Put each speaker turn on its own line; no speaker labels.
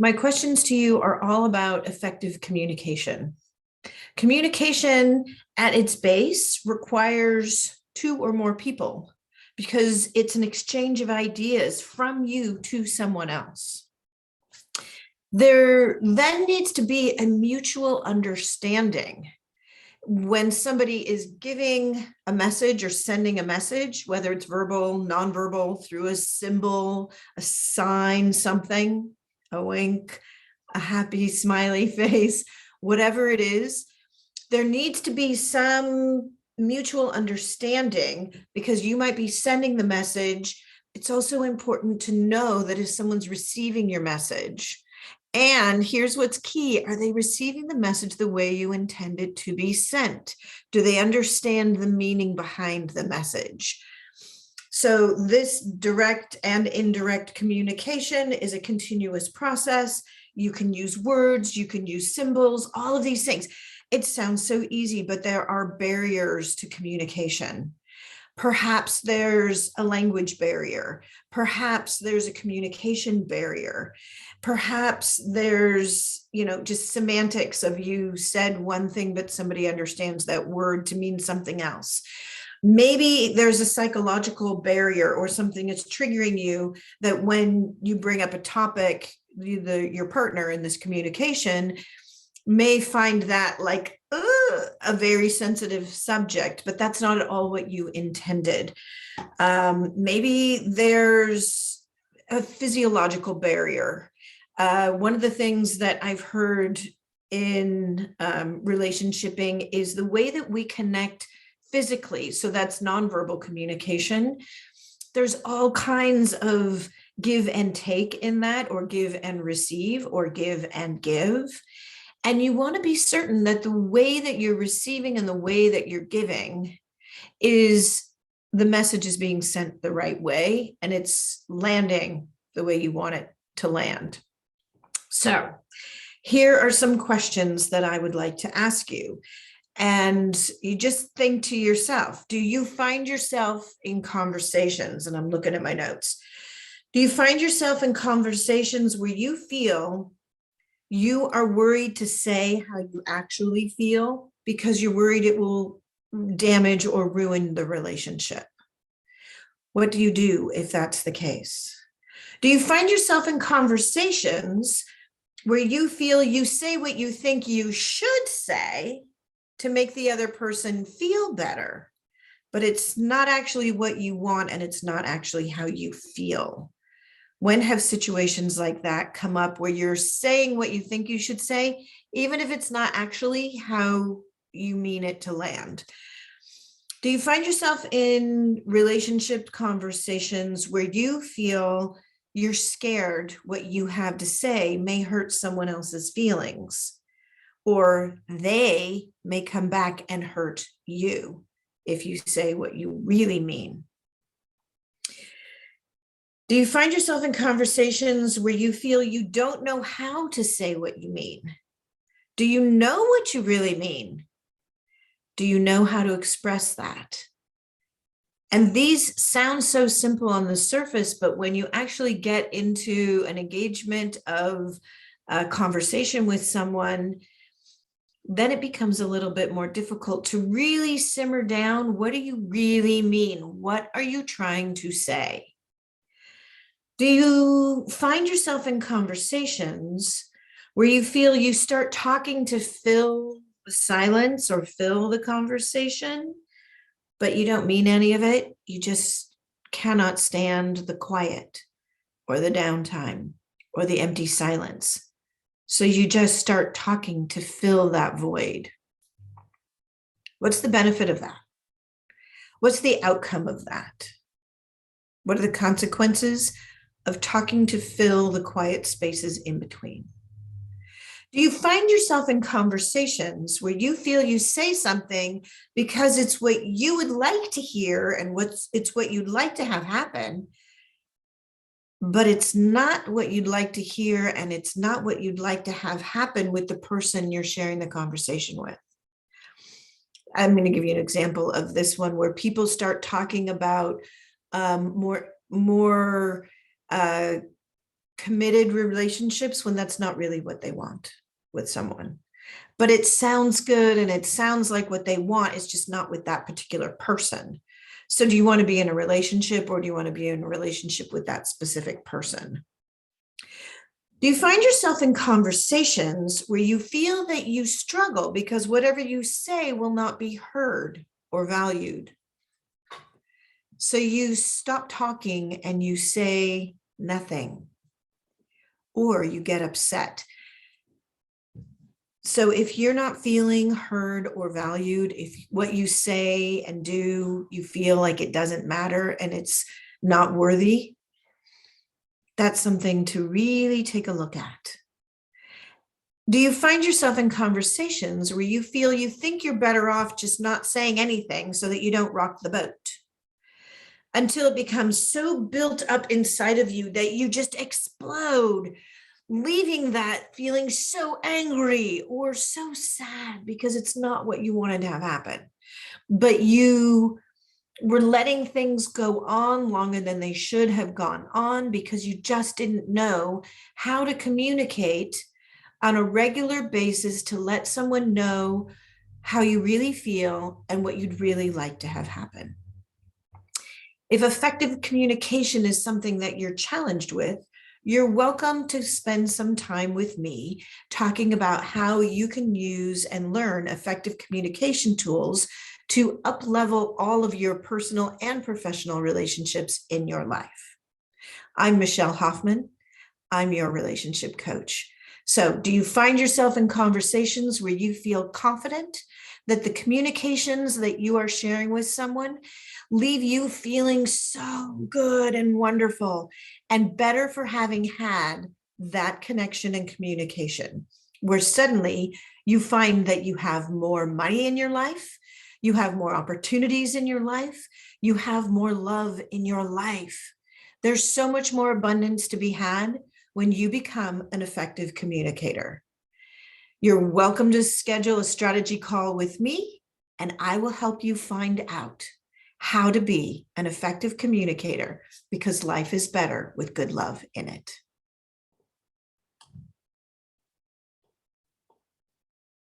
My questions to you are all about effective communication. Communication at its base requires two or more people because it's an exchange of ideas from you to someone else. There then needs to be a mutual understanding when somebody is giving a message or sending a message, whether it's verbal, nonverbal, through a symbol, a sign, something, a wink, a happy smiley face, whatever it is, there needs to be some mutual understanding because you might be sending the message. It's also important to know that if someone's receiving your message, and here's what's key, are they receiving the message the way you intend it to be sent? Do they understand the meaning behind the message? So this direct and indirect communication is a continuous process. You can use words, you can use symbols, all of these things. It sounds so easy, but there are barriers to communication. Perhaps there's a language barrier. Perhaps there's a communication barrier. Perhaps there's, just semantics of you said one thing, but somebody understands that word to mean something else. Maybe there's a psychological barrier or something that's triggering you that when you bring up a topic, your partner in this communication may find that like a very sensitive subject, but that's not at all what you intended. Maybe there's a physiological barrier. One of the things that I've heard in relationshiping is the way that we connect physically. So that's nonverbal communication. There's all kinds of give and take in that, or give and receive, or give and give. And you want to be certain that the way that you're receiving and the way that you're giving is the message is being sent the right way and it's landing the way you want it to land. So here are some questions that I would like to ask you. And you just think to yourself, do you find yourself in conversations? And I'm looking at my notes. Do you find yourself in conversations where you feel you are worried to say how you actually feel because you're worried it will damage or ruin the relationship? What do you do if that's the case? Do you find yourself in conversations where you feel you say what you think you should say to make the other person feel better, but it's not actually what you want and it's not actually how you feel? When have situations like that come up where you're saying what you think you should say, even if it's not actually how you mean it to land? Do you find yourself in relationship conversations where you feel you're scared what you have to say may hurt someone else's feelings, or they may come back and hurt you if you say what you really mean? Do you find yourself in conversations where you feel you don't know how to say what you mean? Do you know what you really mean? Do you know how to express that? And these sound so simple on the surface, but when you actually get into an engagement of a conversation with someone, then it becomes a little bit more difficult to really simmer down. What do you really mean? What are you trying to say? Do you find yourself in conversations where you feel you start talking to fill the silence or fill the conversation, but you don't mean any of it? You just cannot stand the quiet or the downtime or the empty silence. So you just start talking to fill that void. What's the benefit of that? What's the outcome of that? What are the consequences of talking to fill the quiet spaces in between? Do you find yourself in conversations where you feel you say something because it's what you would like to hear and it's what you'd like to have happen, but it's not what you'd like to hear and it's not what you'd like to have happen with the person you're sharing the conversation with? I'm going to give you an example of this one where people start talking about more committed relationships when that's not really what they want with someone. But it sounds good and it sounds like what they want is just not with that particular person. So do you want to be in a relationship, or do you want to be in a relationship with that specific person? Do you find yourself in conversations where you feel that you struggle because whatever you say will not be heard or valued? So you stop talking and you say nothing, or you get upset. So if you're not feeling heard or valued, if what you say and do, you feel like it doesn't matter and it's not worthy, that's something to really take a look at. Do you find yourself in conversations where you feel you think you're better off just not saying anything so that you don't rock the boat, until it becomes so built up inside of you that you just explode, leaving that feeling so angry or so sad because it's not what you wanted to have happen, but you were letting things go on longer than they should have gone on because you just didn't know how to communicate on a regular basis to let someone know how you really feel and what you'd really like to have happen. If effective communication is something that you're challenged with, you're welcome to spend some time with me talking about how you can use and learn effective communication tools to up-level all of your personal and professional relationships in your life. I'm Michelle Hoffman. I'm your relationship coach. So do you find yourself in conversations where you feel confident that the communications that you are sharing with someone leave you feeling so good and wonderful and better for having had that connection and communication, where suddenly you find that you have more money in your life, you have more opportunities in your life, you have more love in your life. There's so much more abundance to be had when you become an effective communicator. You're welcome to schedule a strategy call with me, and I will help you find out how to be an effective communicator, because life is better with good love in it.